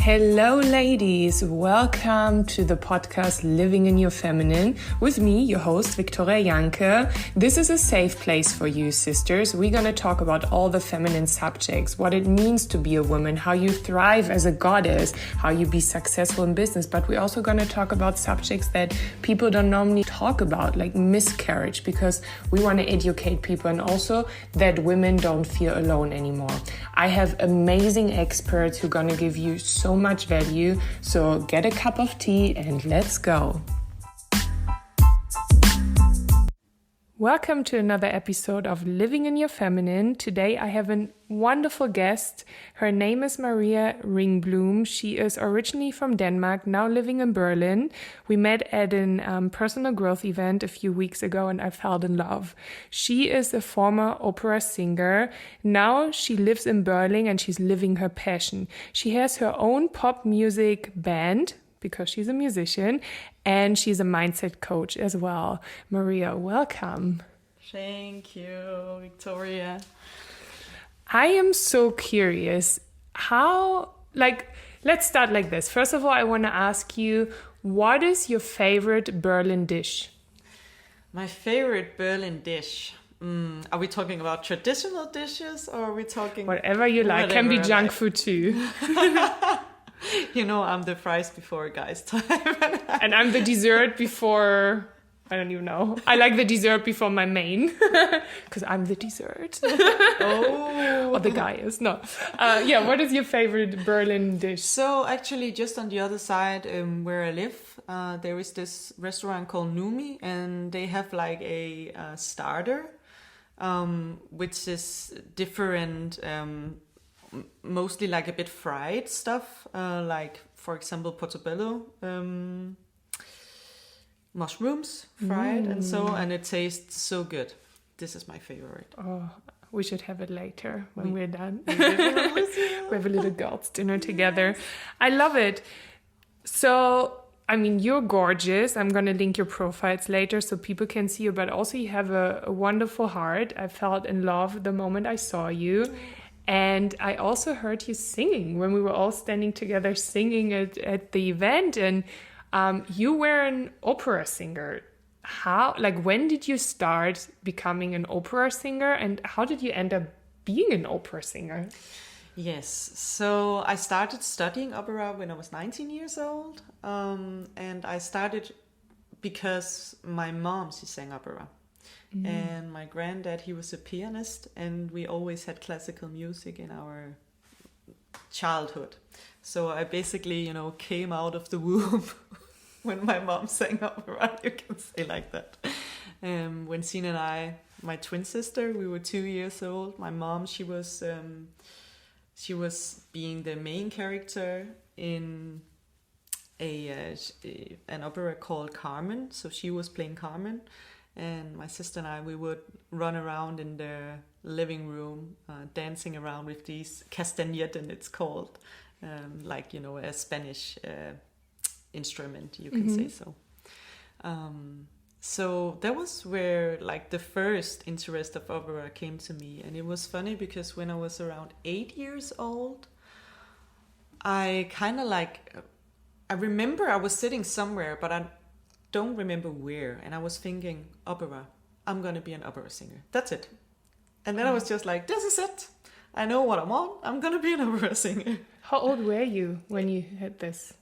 Hello ladies, welcome to the podcast Living in Your Feminine with me, your host Victoria Janke. This is a safe place for you sisters. We're going to talk about all the feminine subjects, what it means to be a woman, how you thrive as a goddess, how you be successful in business, but we're also going to talk about subjects that people don't normally talk about, like miscarriage, because we want to educate people and also that women don't feel alone anymore. I have amazing experts who are going to give you so much value. So get a cup of tea and let's go. Welcome to another episode of Living in Your Feminine. Today I have a wonderful guest. Her name is Mariya Ringbloom. She is originally from Denmark, now living in Berlin. We met at a personal growth event a few weeks ago and I fell in love. She is a former opera singer. Now she lives in Berlin and she's living her passion. She has her own pop music band, because she's a musician, and she's a mindset coach as well. Mariya, welcome. Thank you, Victoria. I am so curious let's start like this. First of all, I want to ask you, what is your favorite Berlin dish? My favorite Berlin dish. Are we talking about traditional dishes or are we talking... Whatever you like. Can be junk food too. You know, I'm the fries before guys time. And I'm the dessert before... I don't even know. I like the dessert before my main. Because I'm the dessert. Oh. Or the guy is. No. What is your favorite Berlin dish? So actually just on the other side where I live, there is this restaurant called Numi. And they have like a starter, which is different... mostly like a bit fried stuff, like for example portobello, mushrooms fried and it tastes so good. This is my favorite. Oh, we should have it later when we're done. We have a little girls' dinner together. I love it. So, I mean, you're gorgeous. I'm going to link your profiles later so people can see you, but also you have a wonderful heart. I felt in love the moment I saw you. And I also heard you singing when we were all standing together singing at the event. And you were an opera singer. When did you start becoming an opera singer? And how did you end up being an opera singer? Yes, so I started studying opera when I was 19 years old. And I started because my mom, she sang opera. And my granddad, he was a pianist, and we always had classical music in our childhood. So I basically, came out of the womb when my mom sang opera, you can say like that. When Sina and I, my twin sister, we were 2 years old. My mom, she was being the main character in an opera called Carmen. So she was playing Carmen. And my sister and I, we would run around in the living room, dancing around with these castañetas, it's called, a Spanish instrument, you can say so. So that was where, the first interest of opera came to me. And it was funny because when I was around 8 years old, I kind of I remember I was sitting somewhere, but I don't remember where, and I was thinking opera, I'm gonna be an opera singer, that's it. And then I was just like, this is it, I know what I want, I'm gonna be an opera singer. How old were you when you had this?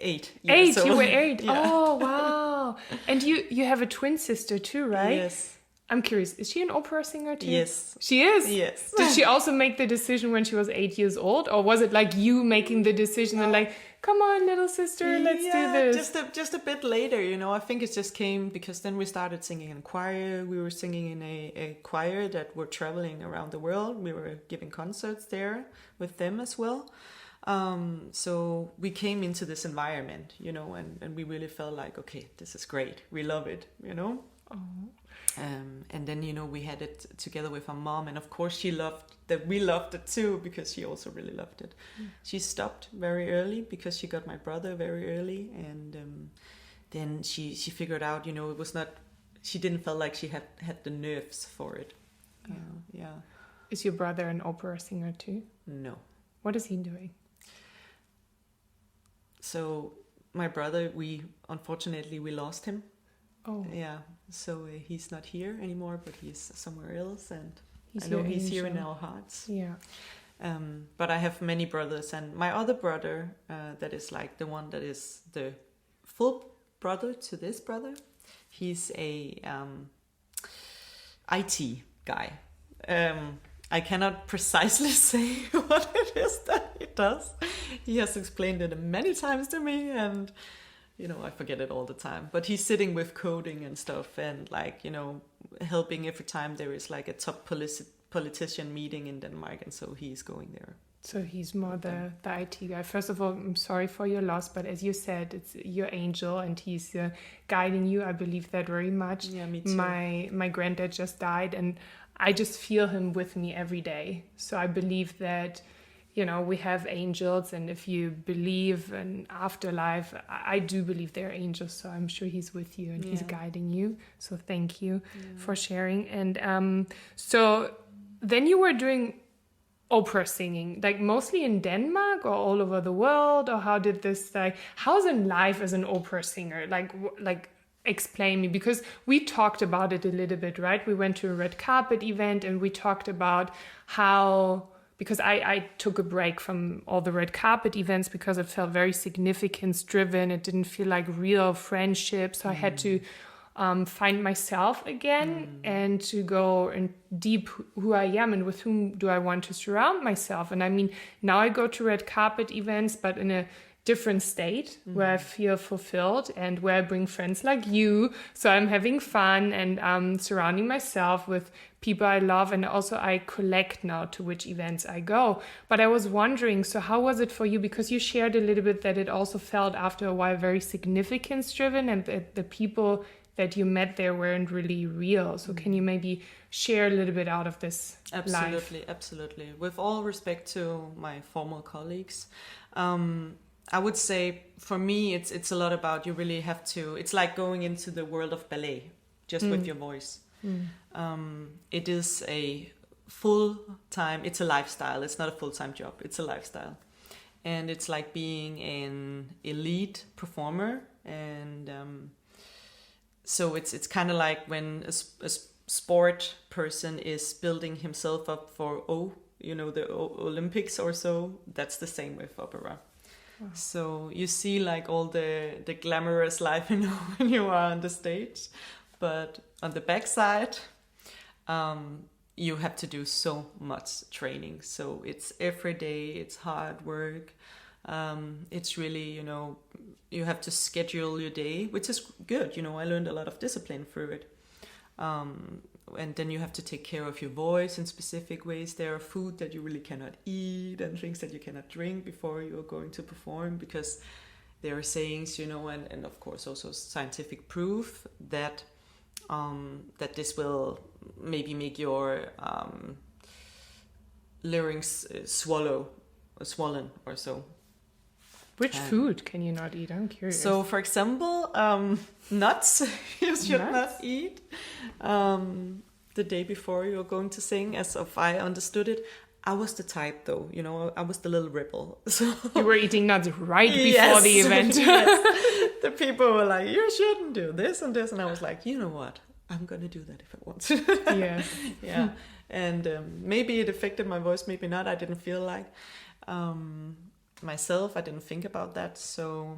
8. You were 8. Yeah. Oh wow. And you have a twin sister too, right? Yes. I'm curious, is she an opera singer too? Yes. She is? Yes. Did she also make the decision when she was 8 years old? Or was it like you making the decision and come on, little sister, let's do this? Just a bit later, I think it just came because then we started singing in choir. We were singing in a choir that were traveling around the world. We were giving concerts there with them as well. So we came into this environment, and we really felt like, okay, this is great. We love it, Oh. And then, we had it together with our mom. And of course, we loved it too, because she also really loved it. She stopped very early because she got my brother very early. And then she figured out, it was not, she didn't feel like she had the nerves for it. Yeah. Is your brother an opera singer too? No. What is he doing? So my brother, unfortunately we lost him. Oh. Yeah. So he's not here anymore, but he's somewhere else, and He's I know your he's here in angel. our hearts. Yeah. But I have many brothers, and my other brother, that is like the one that is the full brother to this brother, he's a IT guy. I cannot precisely say what it is that he does. He has explained it many times to me, and I forget it all the time. But he's sitting with coding and stuff, and like helping every time there is like a top politician meeting in Denmark, and so he's going there. So he's more the IT guy. First of all, I'm sorry for your loss, but as you said, it's your angel, and he's guiding you. I believe that very much. Yeah, me too. My granddad just died, and I just feel him with me every day. So I believe that, we have angels, and if you believe in afterlife, I do believe they're angels. So I'm sure he's with you and he's guiding you. So thank you for sharing. And so then you were doing opera singing, like mostly in Denmark or all over the world, or how did this, like, how's in life as an opera singer? Like explain me, because we talked about it a little bit, right? We went to a red carpet event and we talked about how, because I took a break from all the red carpet events because it felt very significance driven. It didn't feel like real friendship. So I had to find myself again and to go in deep who I am and with whom do I want to surround myself. And I mean, now I go to red carpet events, but in a different state where I feel fulfilled and where I bring friends like you. So I'm having fun and surrounding myself with people I love, and also I collect now to which events I go. But I was wondering, so how was it for you? Because you shared a little bit that it also felt after a while very significance driven, and the people that you met there weren't really real. So can you maybe share a little bit out of this life? Absolutely. With all respect to my former colleagues, I would say for me, it's a lot about, you really have to, it's like going into the world of ballet, just with your voice. It is a full-time, it's a lifestyle. It's not a full-time job. It's a lifestyle. And it's like being an elite performer. And so it's kind of like when a sport person is building himself up for, the Olympics or so. That's the same with opera. Wow. So you see like all the glamorous life, when you are on the stage. But on the backside, you have to do so much training. So it's every day, it's hard work. It's really, you have to schedule your day, which is good. I learned a lot of discipline through it. And then you have to take care of your voice in specific ways. There are food that you really cannot eat and things that you cannot drink before you're going to perform, because there are sayings, and of course also scientific proof that that this will maybe make your larynx swollen or so. Which food can you not eat? I'm curious. So, for example, nuts you should not eat the day before you're going to sing, as if I understood it. I was the type, though, I was the little rebel. So you were eating nuts right before the event. Yes. The people were like, you shouldn't do this and this. And I was like, you know what? I'm going to do that if I want to. Yes. Yeah. And maybe it affected my voice, maybe not. I didn't feel like myself. I didn't think about that. So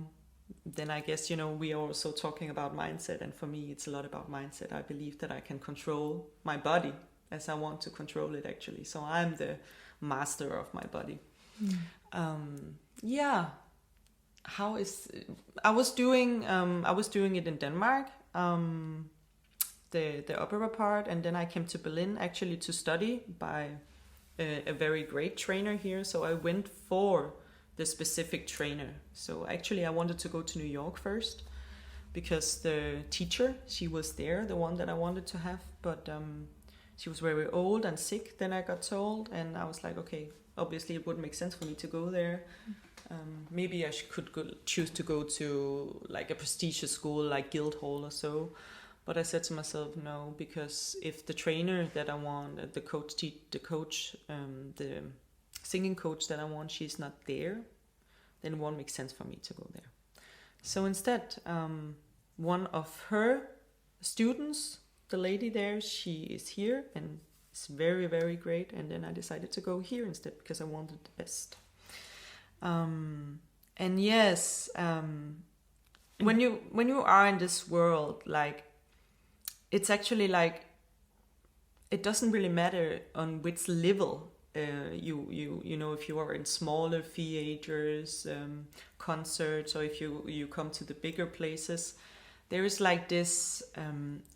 then I guess, we are also talking about mindset. And for me, it's a lot about mindset. I believe that I can control my body as I want to control it, actually. So I'm the master of my body. Yeah. I was doing it in Denmark, the opera part, and then I came to Berlin actually to study by a very great trainer here. So I went for the specific trainer. So actually I wanted to go to New York first, because the teacher, she was there, the one that I wanted to have, but she was very old and sick, then I got told, and I was like, okay, obviously it wouldn't make sense for me to go there. Maybe I could choose to go to like a prestigious school like Guildhall or so. But I said to myself, no, because if the trainer that I want, the singing coach that I want, she's not there, then it won't make sense for me to go there. So instead, one of her students, the lady there, she is here and it's very, very great. And then I decided to go here instead because I wanted the best. And yes, when you are in this world, like, it's actually like, it doesn't really matter on which level you know, if you are in smaller theaters, concerts, or if you come to the bigger places, there is like this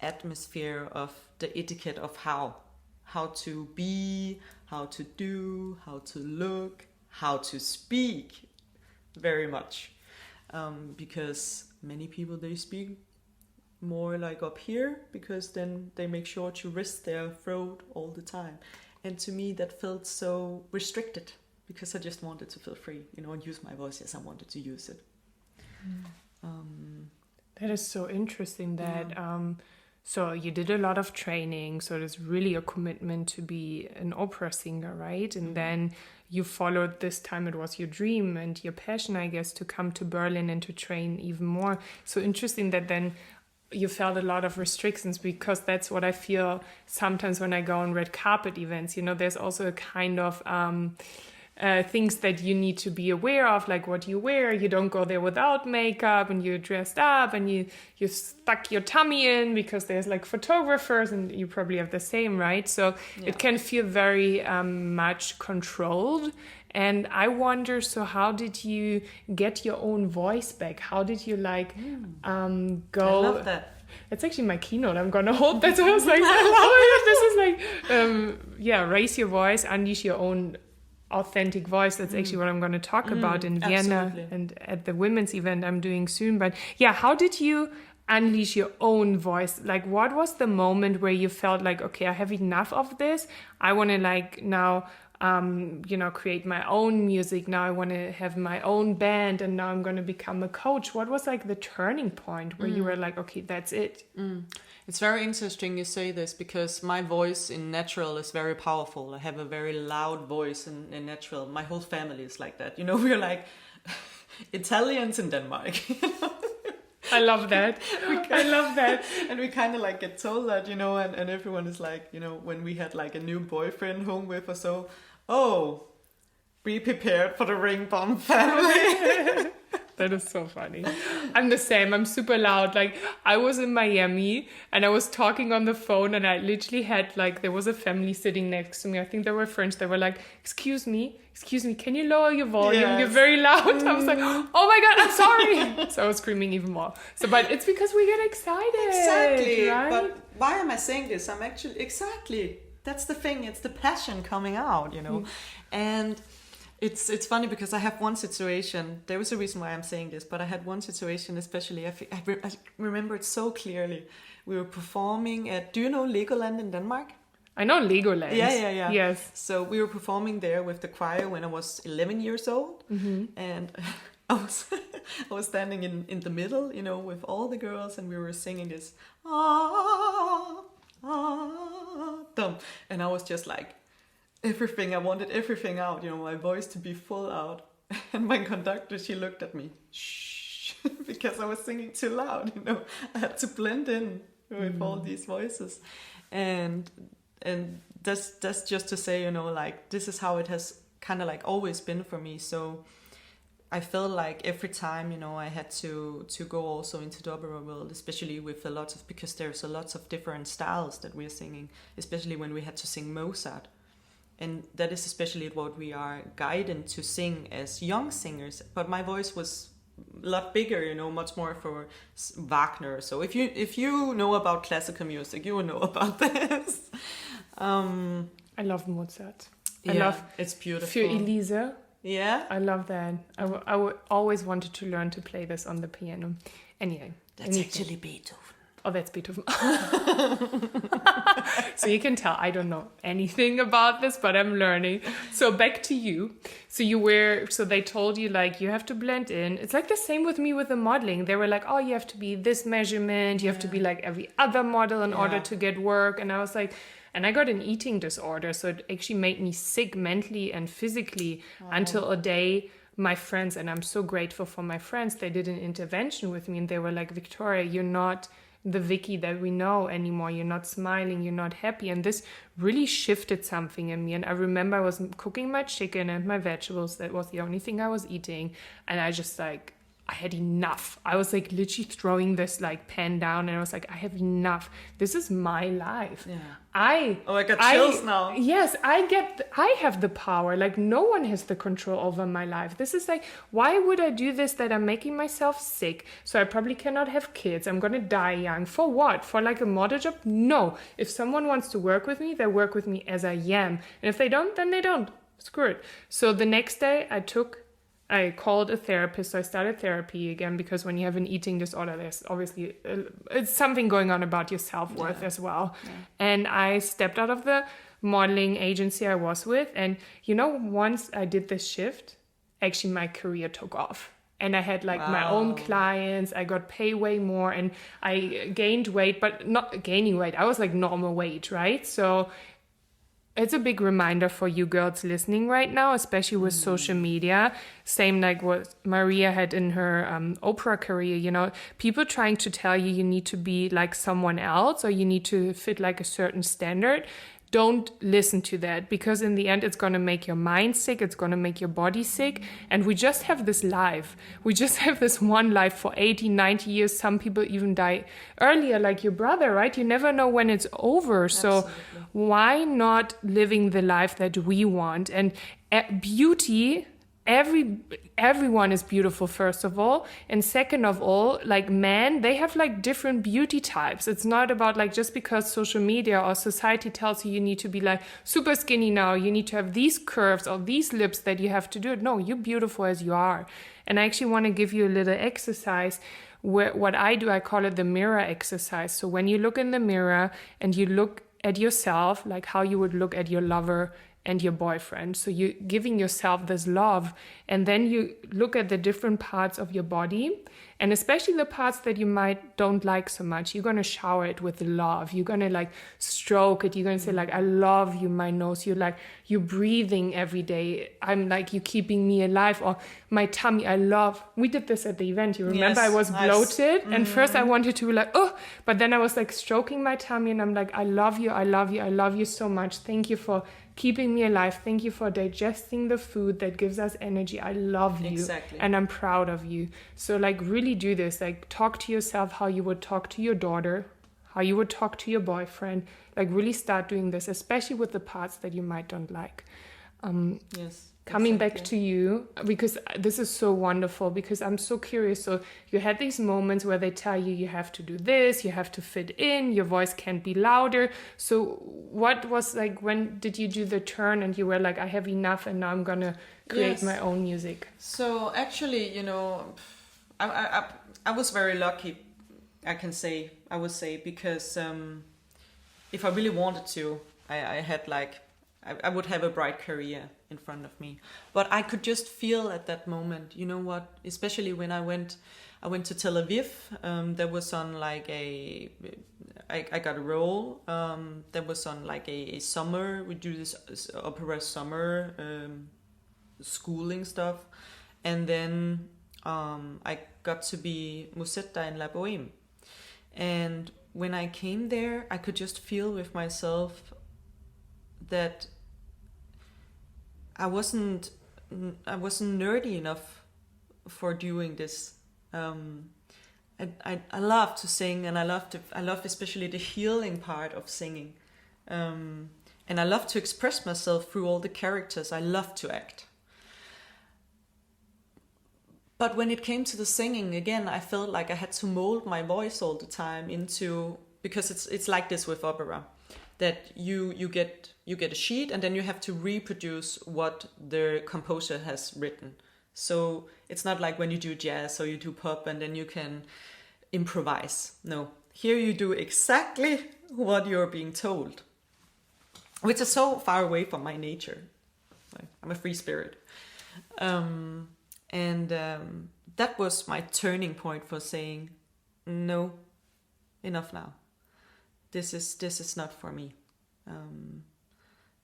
atmosphere of the etiquette of how to be, how to do, how to look, how to speak, very much, because many people, they speak more like up here, because then they make sure to rest their throat all the time. And to me, that felt so restricted, because I just wanted to feel free, you know, and use my voice as I wanted to use it. That is so interesting that, so you did a lot of training, so there's really a commitment to be an opera singer, right? And then you followed, this time it was your dream and your passion, I guess, to come to Berlin and to train even more. So interesting that then you felt a lot of restrictions, because that's what I feel sometimes when I go on red carpet events. You know, there's also a kind of things that you need to be aware of, like what you wear. You don't go there without makeup, and you're dressed up, and you stuck your tummy in because there's like photographers, and you probably have the same, right? So it can feel very much controlled. And I wonder, so how did you get your own voice back? How did you like go? I love that. It's actually my keynote. I'm gonna hold that. So I was like, oh my God, this is like, raise your voice, unleash your own authentic voice. That's actually what I'm going to talk about in Vienna and at the women's event I'm doing soon. But yeah, how did you unleash your own voice? Like, what was the moment where you felt like, okay, I have enough of this. I want to like now, create my own music. Now I want to have my own band, and now I'm going to become a coach. What was like the turning point where you were like, okay, that's it? It's very interesting you say this, because my voice in natural is very powerful. I have a very loud voice in natural. My whole family is like that. You know, we're like Italians in Denmark. I love that. I love that. And we kind of like get told that, you know, and everyone is like, you know, when we had like a new boyfriend home with us, so, oh, be prepared for the Ringbloom family. That is so funny. I'm the same. I'm super loud. Like, I was in Miami and I was talking on the phone, and I literally had like, there was a family sitting next to me. I think they were French. They were like, excuse me, can you lower your volume? Yes. You're very loud. I was like, oh my God, I'm sorry. So I was screaming even more. So, but it's because we get excited. Exactly. Right? But why am I saying this? I'm actually, exactly. That's the thing. It's the passion coming out, you know. And it's funny because I have one situation. There was a reason why I'm saying this, but I had one situation especially. I remember it so clearly. We were performing at, do you know Legoland in Denmark? I know Legoland. Yeah. Yes. So we were performing there with the choir when I was 11 years old. And I was standing in the middle, you know, with all the girls, and we were singing this, and I was just like, everything, I wanted everything out, you know, my voice to be full out. And my conductor, she looked at me, shh, because I was singing too loud, you know. I had to blend in with all these voices. And that's just to say, you know, like, this is how it has kind of like always been for me. So I felt like every time, you know, I had to go also into the opera world, especially with a lot of, because there's a lot of different styles that we're singing, especially when we had to sing Mozart. And that is especially what we are guided to sing as young singers. But my voice was a lot bigger, you know, much more for Wagner. So if you know about classical music, you will know about this. I love Mozart. I love it's beautiful. Für Elise. Yeah, I love that. I always wanted to learn to play this on the piano. Anyway, that's actually Beethoven. Oh, that's Beethoven. So you can tell I don't know anything about this, but I'm learning. So back to you. So they told you like you have to blend in. It's like the same with me with the modeling. They were like, oh, you have to be this measurement. You have to be like every other model in order to get work. And I was like, and I got an eating disorder. So it actually made me sick mentally and physically until a day my friends, and I'm so grateful for my friends, they did an intervention with me and they were like, Victoria, you're not the Vicky that we know anymore. You're not smiling, you're not happy. And this really shifted something in me. And I remember I was cooking my chicken and my vegetables. That was the only thing I was eating. And I just like, I had enough. I was like literally throwing this like pan down and I was like, I have enough. This is my life. Yeah. I got chills now. Yes, I have the power. Like no one has the control over my life. This is like, why would I do this that I'm making myself sick? So I probably cannot have kids. I'm going to die young. For what? For like a model job? No. If someone wants to work with me, they work with me as I am. And if they don't, then they don't. Screw it. So the next day I called a therapist. So I started therapy again because when you have an eating disorder, there's obviously it's something going on about your self-worth as well. Yeah. And I stepped out of the modeling agency I was with. And, once I did this shift, actually my career took off. And I had like my own clients. I got paid way more and I gained weight, but not gaining weight. I was like normal weight, right? So it's a big reminder for you girls listening right now, especially with social media. Same like what Mariya had in her Oprah career, people trying to tell you need to be like someone else or you need to fit like a certain standard. Don't listen to that because in the end, it's going to make your mind sick. It's going to make your body sick. And we just have this life. We just have this one life for 80, 90 years. Some people even die earlier, like your brother, right? You never know when it's over. Absolutely. So why not living the life that we want? And beauty, everyone is beautiful, first of all. And second of all, like men, they have like different beauty types. It's not about like just because social media or society tells you need to be like super skinny now, you need to have these curves or these lips that you have to do it. No, you're beautiful as you are. And I actually want to give you a little exercise where what I do, I call it the mirror exercise. So when you look in the mirror and you look at yourself, like how you would look at your lover and your boyfriend. So you're giving yourself this love and then you look at the different parts of your body and especially the parts that you don't like so much. You're going to shower it with love. You're going to like stroke it. You're going to say like, I love you, my nose. You're breathing every day. I'm like, you're keeping me alive. Or my tummy, we did this at the event. You remember? Yes, I was bloated and first I wanted to be like, oh, but then I was like stroking my tummy and I'm like, I love you. I love you. I love you so much. Thank you for keeping me alive. Thank you for digesting the food that gives us energy. I love you. Exactly. And I'm proud of you. So like really do this. Like talk to yourself how you would talk to your daughter, how you would talk to your boyfriend. Like really start doing this, especially with the parts that you might don't like. Yes. Coming back to you, because this is so wonderful, because I'm so curious. So you had these moments where they tell you have to do this, you have to fit in, your voice can't be louder. So what was like, when did you do the turn and you were like, I have enough and now I'm going to create my own music? So actually, I was very lucky, I would say, because if I really wanted to, I had like, I would have a bright career in front of me, but I could just feel at that moment, especially when I went to Tel Aviv, there was on like I got a role, there was on like a summer, we do this opera summer, schooling stuff, and then I got to be Musetta in La Boheme, and when I came there, I could just feel with myself that I wasn't nerdy enough for doing this. I love to sing, and I love especially the healing part of singing, and I love to express myself through all the characters. I love to act. But when it came to the singing, again, I felt like I had to mold my voice all the time because it's like this with opera, that you get a sheet and then you have to reproduce what the composer has written. So it's not like when you do jazz or you do pop and then you can improvise. No, here you do exactly what you're being told, which is so far away from my nature. I'm a free spirit. That was my turning point for saying, no, enough now. This is not for me.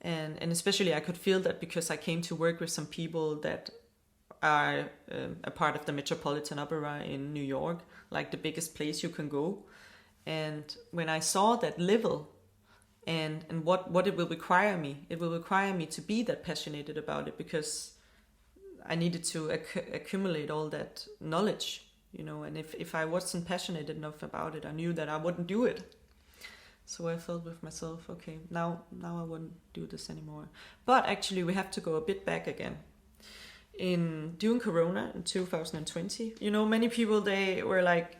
And especially I could feel that because I came to work with some people that are a part of the Metropolitan Opera in New York, like the biggest place you can go. And when I saw that level and what it will require me to be that passionate about it, because I needed to accumulate all that knowledge, and if I wasn't passionate enough about it, I knew that I wouldn't do it. So I felt with myself, okay, now I wouldn't do this anymore. But actually we have to go a bit back again. During Corona in 2020, many people, they were like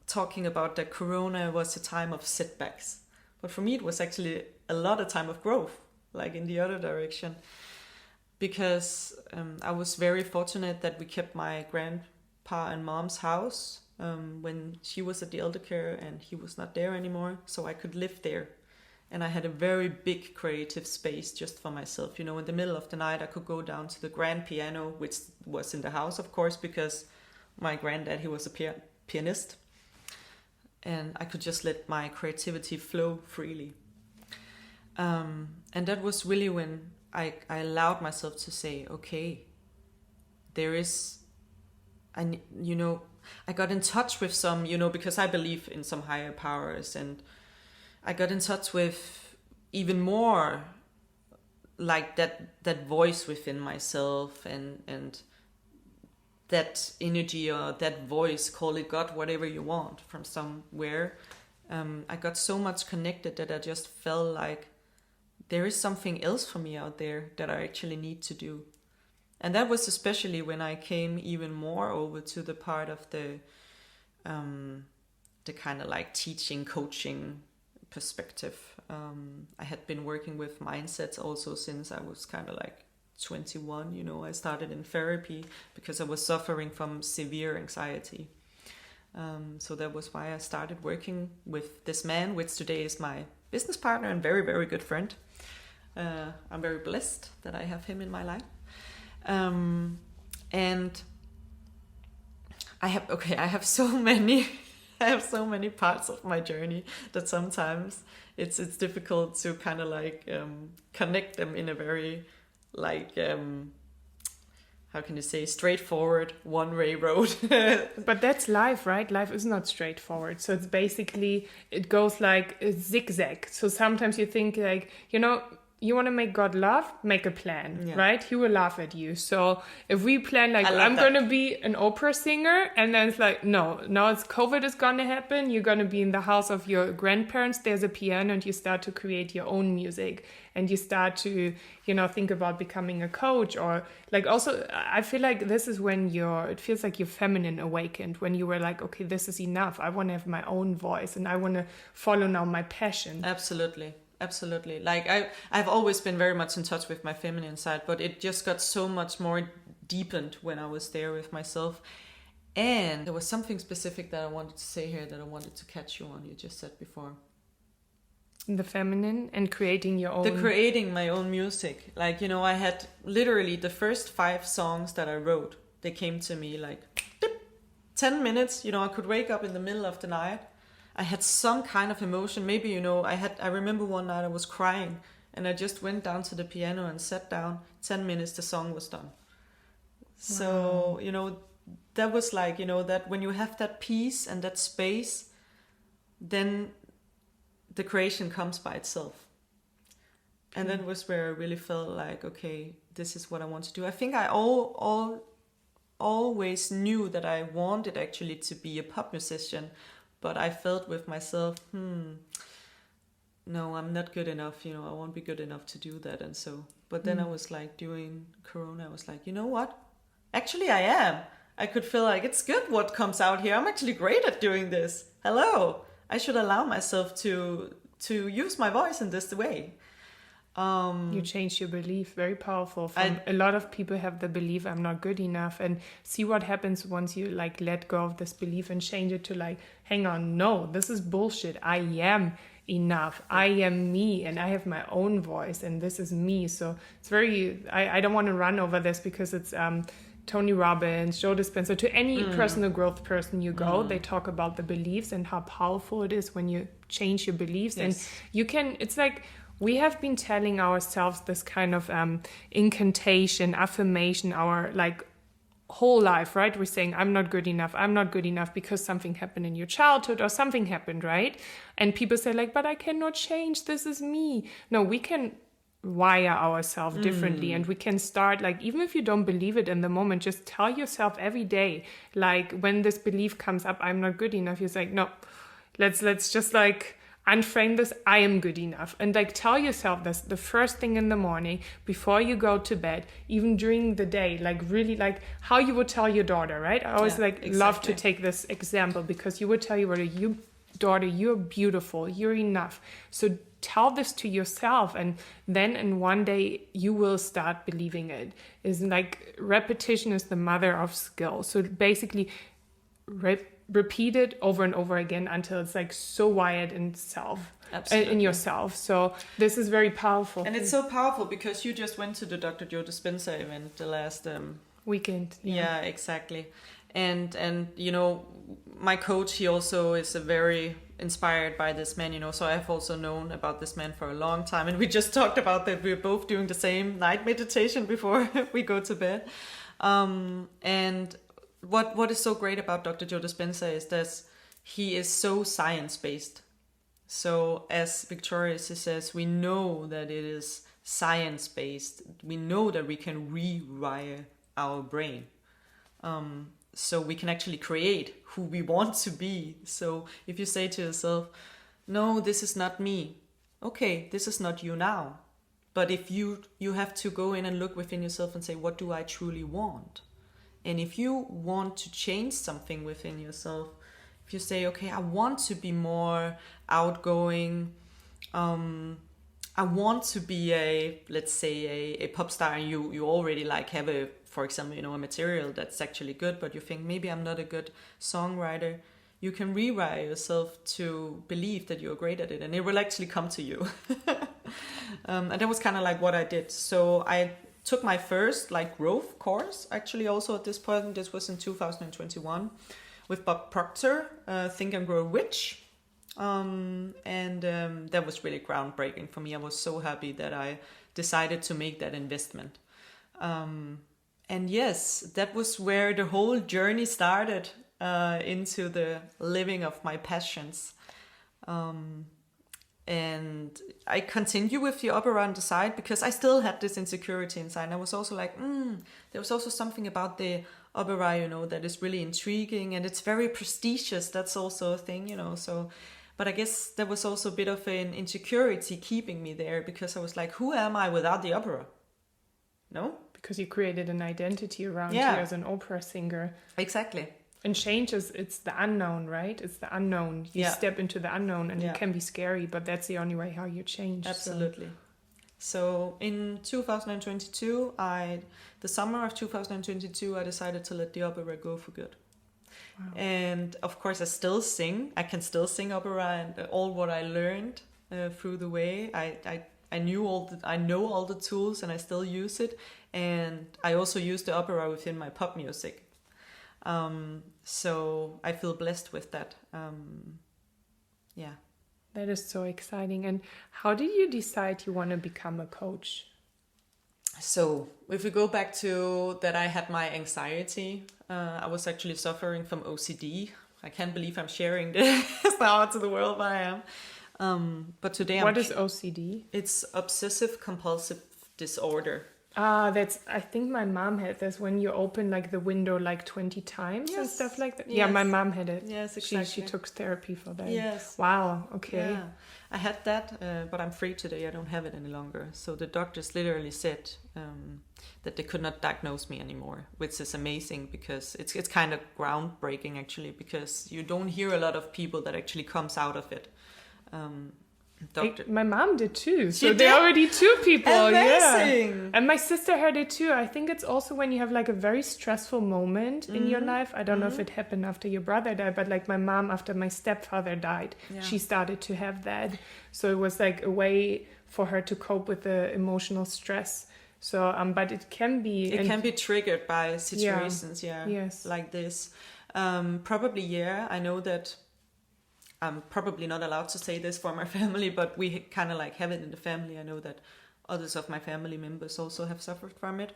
talking about that Corona was a time of setbacks. But for me, it was actually a lot of time of growth, like in the other direction. Because I was very fortunate that we kept my grandpa and mom's house when she was at the elder care and he was not there anymore. So I could live there. And I had a very big creative space just for myself. In the middle of the night, I could go down to the grand piano, which was in the house, of course, because my granddad, he was a pianist. And I could just let my creativity flow freely. And that was really when I allowed myself to say, okay, I got in touch with some, because I believe in some higher powers, and I got in touch with even more like that voice within myself and that energy or that voice, call it God, whatever you want, from somewhere. I got so much connected that I just felt like there is something else for me out there that I actually need to do. And that was especially when I came even more over to the part of the kind of like teaching, coaching perspective. I had been working with mindsets also since I was kind of like 21. I started in therapy because I was suffering from severe anxiety. So that was why I started working with this man, which today is my business partner and very, very good friend. I'm very blessed that I have him in my life. And I have so many parts of my journey that sometimes it's difficult to kind of like connect them in a very like how can you say, straightforward one-way road. But that's life, right? Life is not straightforward. So it's basically, it goes like a zigzag. So sometimes you think like, you want to make God laugh, make a plan, right? He will laugh at you. So if we plan like, I'm going to be an opera singer, and then it's like, no, now it's COVID is going to happen. You're going to be in the house of your grandparents. There's a piano, and you start to create your own music, and you start to, think about becoming a coach, or like, also, I feel like this is when it feels like your feminine awakened, when you were like, okay, this is enough. I want to have my own voice, and I want to follow now my passion. Absolutely. Like I've always been very much in touch with my feminine side, but it just got so much more deepened when I was there with myself. And there was something specific that I wanted to say here that I wanted to catch you on. You just said before. The feminine and creating your own. Creating my own music. Like, I had literally the first 5 songs that I wrote. They came to me like 10 minutes. I could wake up in the middle of the night. I had some kind of emotion. Maybe, I remember one night I was crying and I just went down to the piano and sat down. 10 minutes, the song was done. Wow. So, that was like, that when you have that peace and that space, then the creation comes by itself. And that was where I really felt like, okay, this is what I want to do. I think I always knew that I wanted actually to be a pop musician. But I felt with myself, no, I'm not good enough. I won't be good enough to do that. And so, but then I was like, during Corona, I was like, you know what? Actually, I am. I could feel like it's good what comes out here. I'm actually great at doing this. Hello. I should allow myself to use my voice in this way. You changed your belief. Very powerful. A lot of people have the belief I'm not good enough, and see what happens once you like let go of this belief and change it to like, hang on, no, this is bullshit. I am enough. I am me, and I have my own voice, and this is me. So it's very, I don't want to run over this because it's Tony Robbins, Joe Dispenza, to any personal growth person you go, they talk about the beliefs and how powerful it is when you change your beliefs. Yes. And you can, it's like, we have been telling ourselves this kind of incantation, affirmation, our like whole life, right? We're saying, I'm not good enough because something happened in your childhood or something happened, right? And people say like, but I cannot change, this is me. No, we can wire ourselves differently, and we can start, like, even if you don't believe it in the moment, just tell yourself every day, like, when this belief comes up, I'm not good enough, you're like, no, let's just like unframe this, I am good enough. And like tell yourself this the first thing in the morning before you go to bed, even during the day, like really like how you would tell your daughter, right? I always love to take this example, because you would tell your daughter, you're beautiful, you're enough. So tell this to yourself, and then in one day you will start believing it. Is like repetition is the mother of skill. So basically repeat it over and over again until it's like so wired in yourself. So this is very powerful. And it's so powerful because you just went to the Dr. Joe Dispenza event the last weekend. Yeah, exactly. And you know, my coach, he also is a very inspired by this man, you know, so I've also known about this man for a long time, and we just talked about that we're both doing the same night meditation before we go to bed. And what is so great about Dr. Joe Dispenza is that he is so science-based. So as Victoria says, we know that it is science-based. We know that we can rewire our brain. So we can actually create who we want to be. So if you say to yourself, no, this is not me. Okay, this is not you now. But if you have to go in and look within yourself and say, what do I truly want? And if you want to change something within yourself, if you say, okay, I want to be more outgoing, I want to be let's say a pop star, and you already like have for example, you know, a material that's actually good, but you think maybe I'm not a good songwriter, you can rewire yourself to believe that you're great at it, and it will actually come to you. And that was kind of like what I did. So I took my first like growth course, actually also at this point, this was in 2021, with Bob Proctor, Think and Grow Rich. And that was really groundbreaking for me. I was so happy that I decided to make that investment. And yes, that was where the whole journey started into the living of my passions. And I continue with the opera on the side because I still had this insecurity inside. And I was also like, there was also something about the opera, you know, that is really intriguing, and it's very prestigious. That's also a thing, you know, so... But I guess there was also a bit of an insecurity keeping me there, because I was like, who am I without the opera? No? Because you created an identity around you as an opera singer. Exactly. And change it's the unknown, right? It's the unknown. You step into the unknown, and it can be scary, but that's the only way how you change. Absolutely. So in 2022, the summer of 2022, I decided to let the opera go for good. Wow. And of course, I still sing. I can still sing opera, and all what I learned through the way. I know all the tools, and I still use it. And I also use the opera within my pop music. So I feel blessed with that. That is so exciting. And how did you decide you want to become a coach? So if we go back to that, I had my anxiety. I was actually suffering from OCD. I can't believe I'm sharing this now to the world, but I am. But today What is OCD? It's obsessive-compulsive disorder. I think my mom had this, when you open like the window like 20 times and stuff like that. Yes. Yeah, my mom had it. Yes, exactly. She took therapy for that. Yes. Wow, okay. Yeah. I had that, but I'm free today. I don't have it any longer. So the doctors literally said that they could not diagnose me anymore, which is amazing, because it's kind of groundbreaking actually, because you don't hear a lot of people that actually comes out of it. My mom did too. So they're already two people. Amazing. Yeah. And my sister had it too. I think it's also when you have like a very stressful moment in your life. I don't know if it happened after your brother died, but like my mom, after my stepfather died, she started to have that. So it was like a way for her to cope with the emotional stress. So, but it can be... It can be triggered by situations, like this. Probably, I know that I'm probably not allowed to say this for my family, but we kind of like have it in the family. I know that others of my family members also have suffered from it.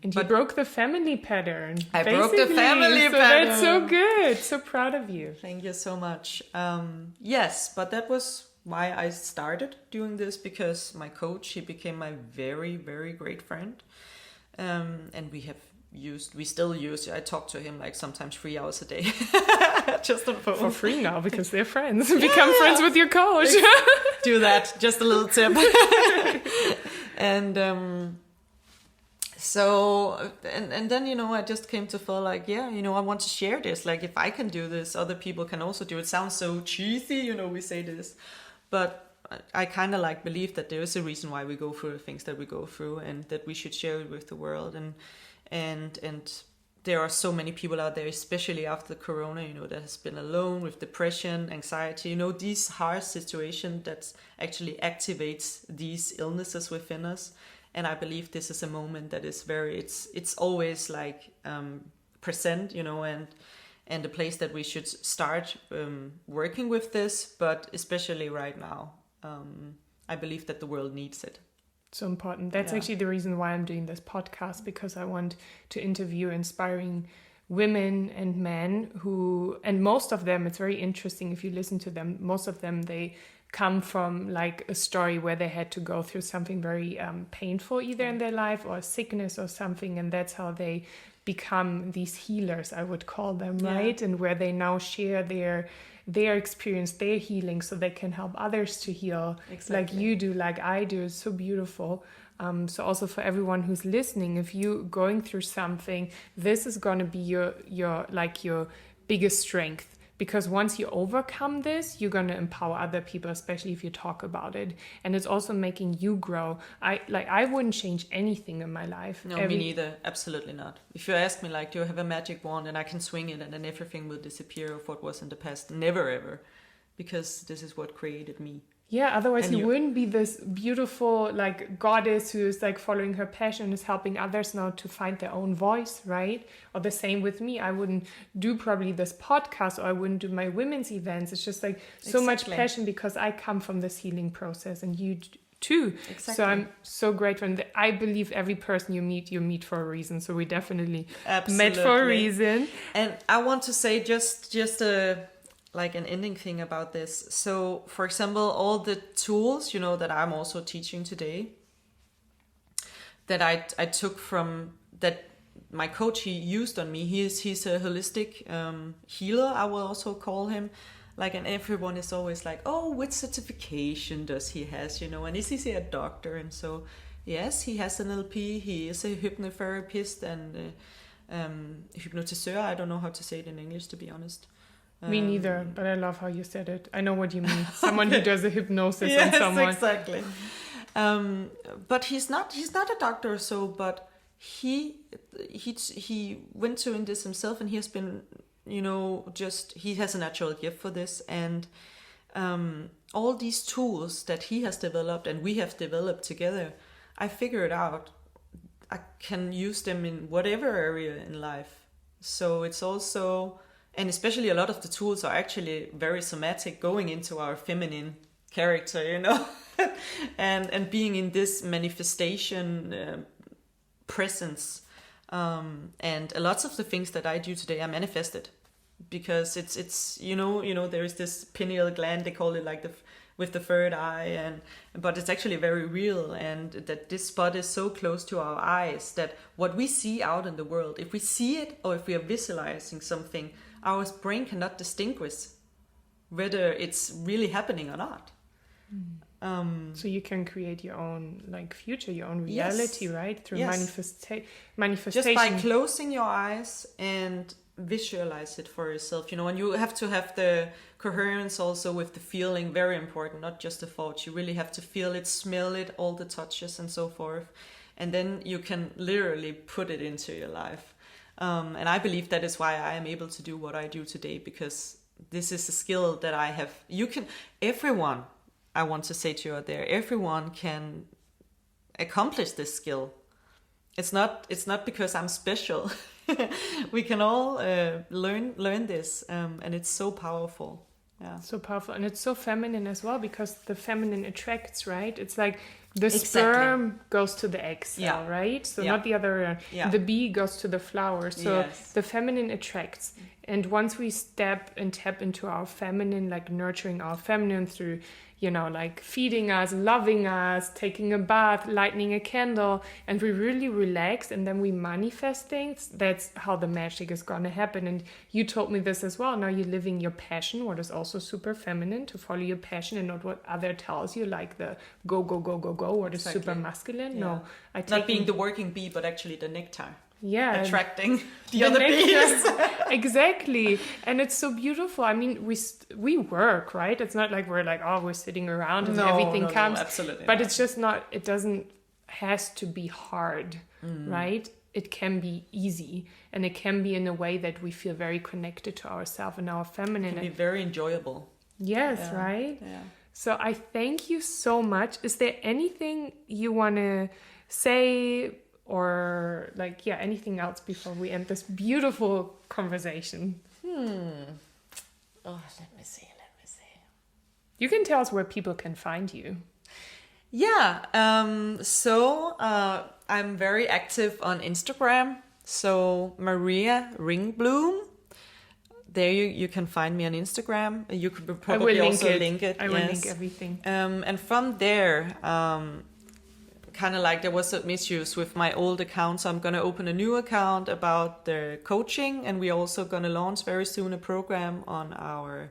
And you broke the family pattern. I broke the family so pattern. That's so good. So proud of you. Thank you so much. Yes, but that was why I started doing this, because my coach, he became my very, very great friend. And we still use, I talk to him like sometimes 3 hours a day. Just on phone. For free now, because they're friends. Become friends with your coach. Do that, just a little tip. And so, and then, I just came to feel like, I want to share this. Like, if I can do this, other people can also do it. Sounds so cheesy, we say this. But I kind of believe that there is a reason why we go through the things that we go through, and that we should share it with the world. And there are so many people out there, especially after Corona, that has been alone with depression, anxiety, these harsh situations that actually activates these illnesses within us. And I believe this is a moment that is it's always present, and a place that we should start working with this, but especially right now, I believe that the world needs it. So important. That's actually the reason why I'm doing this podcast, because I want to interview inspiring women and men and most of them, it's very interesting if you listen to them, most of them, they come from a story where they had to go through something very painful either in their life or sickness or something, and that's how they become these healers, I would call them, right? And where they now share their experience, their healing, so they can help others to heal. Exactly. Like you do, like I do. It's so beautiful. So also for everyone who's listening, if you're going through something, this is going to be your biggest strength. Because once you overcome this, you're going to empower other people, especially if you talk about it. And it's also making you grow. I wouldn't change anything in my life. No, me neither. Absolutely not. If you ask me, do you have a magic wand and I can swing it and then everything will disappear of what was in the past? Never, ever. Because this is what created me. Yeah, otherwise you wouldn't be this beautiful goddess who is following her passion, is helping others now to find their own voice, right? Or the same with me. I wouldn't do probably this podcast, or I wouldn't do my women's events. It's just so much passion, because I come from this healing process, and you too. Exactly. So I'm so grateful. And I believe every person you meet for a reason. So we definitely met for a reason. And I want to say just an ending thing about this. So, for example, all the tools, that I'm also teaching today, that I took from that my coach, he used on me. He's a holistic healer, I will also call him. And everyone is always oh, which certification does he has, and is he a doctor? And so, yes, he has an LP. He is a hypnotherapist and hypnotiseur. I don't know how to say it in English, to be honest. Me neither, but I love how you said it. I know what you mean. Someone who does a hypnosis on someone. Yes, exactly. But he's not a doctor, but he went to in this himself, and he has been, he has a natural gift for this, and all these tools that he has developed and we have developed together, I figured out I can use them in whatever area in life. So it's also... And especially a lot of the tools are actually very somatic, going into our feminine character, and being in this manifestation presence. And a lot of the things that I do today are manifested, because it's there is this pineal gland, they call it with the third eye, but it's actually very real, and that this spot is so close to our eyes that what we see out in the world, if we see it or if we are visualizing something, our brain cannot distinguish whether it's really happening or not. So you can create your own future, your own reality, right? Through manifestation. Just by closing your eyes and visualize it for yourself, and you have to have the coherence also with the feeling, very important, not just the thoughts. You really have to feel it, smell it, all the touches and so forth. And then you can literally put it into your life. And I believe that is why I am able to do what I do today, because this is a skill that I have. Everyone, I want to say to you out there, everyone can accomplish this skill. It's not because I'm special. We can all learn this, and it's so powerful. Yeah. So powerful, and it's so feminine as well, because the feminine attracts, right? It's The sperm goes to the egg cell, right? So not the other. The bee goes to the flower. So the feminine attracts. And once we step and tap into our feminine, like nurturing our feminine through, like feeding us, loving us, taking a bath, lighting a candle, and we really relax and then we manifest things, that's how the magic is going to happen. And you told me this as well. Now you're living your passion, what is also super feminine, to follow your passion and not what other tells you, like the go, go, go, go, go, what is super masculine. Yeah. No, not being the working bee, but actually the nectar. Yeah, attracting the other bees. Exactly. And it's so beautiful. I mean, we work, right? It's not like we're sitting around and everything comes. No, absolutely but not. It's just not, it has to be hard, right? It can be easy, and it can be in a way that we feel very connected to ourselves and our feminine. It can be very enjoyable. Yes, right? Yeah. So I thank you so much. Is there anything you want to say, or anything else before we end this beautiful conversation? Oh, let me see. You can tell us where people can find you. Yeah. So I'm very active on Instagram. So Mariya Ringbloom. There you can find me on Instagram. You could probably also link it. I will link everything. And from there, kind of like there was some issues with my old account, so I'm going to open a new account about the coaching, and we're also going to launch very soon a program on our,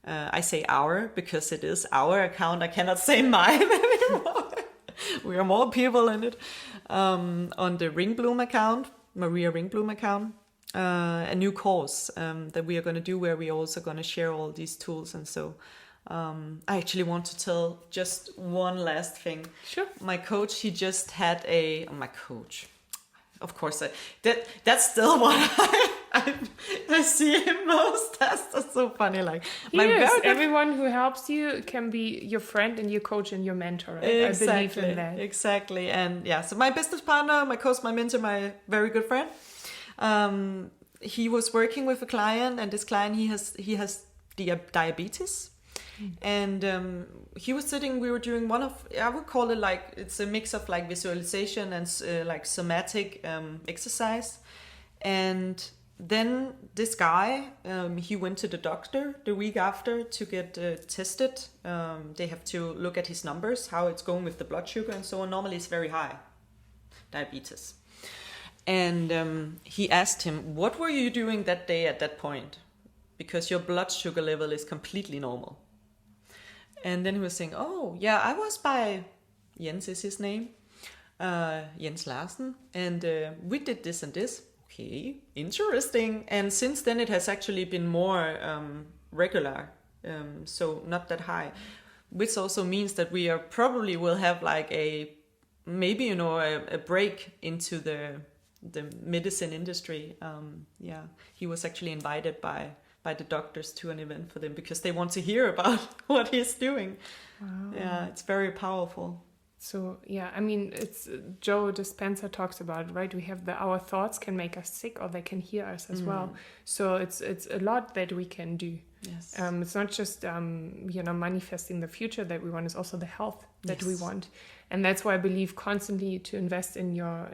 I say our because it is our account, I cannot say mine anymore. We are more people in it, on the Ringbloom account, Mariya Ringbloom account, a new course that we are going to do where we're also going to share all these tools. And so I actually want to tell just one last thing. Sure. My coach, he just had my coach. Of course, that's still what I see him most. That's so funny. Like everyone who helps you can be your friend and your coach and your mentor. Right? Exactly, I believe in that. Exactly. And so my business partner, my coach, my mentor, my very good friend. He was working with a client, and this client he has diabetes. And he was sitting, we were doing I would call it like, it's a mix of like visualization and like somatic exercise. And then this guy, he went to the doctor the week after to get tested. They have to look at his numbers, how it's going with the blood sugar and so on. Normally it's very high, diabetes. And he asked him, what were you doing that day at that point? Because your blood sugar level is completely normal. And then he was saying, oh, yeah, I was by, Jens is his name, Jens Larsen, and we did this and this. Okay, interesting. And since then it has actually been more regular, so not that high, which also means that we are probably will have like a break into the medicine industry. He was actually invited by the doctors to an event for them because they want to hear about what he's doing. Wow. Yeah, it's very powerful. So, yeah, I mean, it's Joe Dispenza talks about it, right? We have our thoughts can make us sick, or they can heal us as well. So it's a lot that we can do. Yes. It's not just, manifesting the future that we want, it's also the health that we want. And that's why I believe constantly to invest in your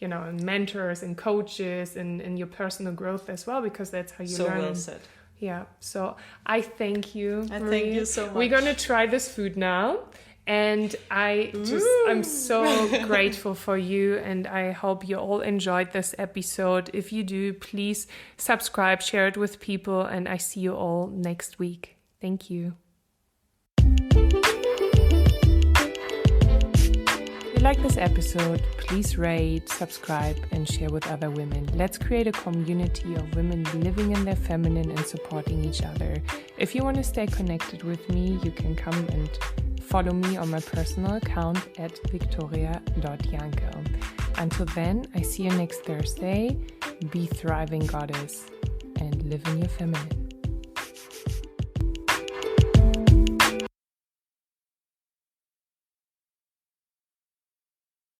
mentors and coaches and in your personal growth as well, because that's how you learn. So well said. Yeah. So I thank you. I thank you so much. We're going to try this food now. And I'm so grateful for you, and I hope you all enjoyed this episode. If you do, please subscribe, share it with people, and I see you all next week. Thank you. If you like this episode, please rate, subscribe, and share with other women. Let's create a community of women living in their feminine and supporting each other. If you want to stay connected with me, you can come and follow me on my personal account at victoria.janke. Until then, I see you next Thursday. Be thriving, goddess, and live in your feminine.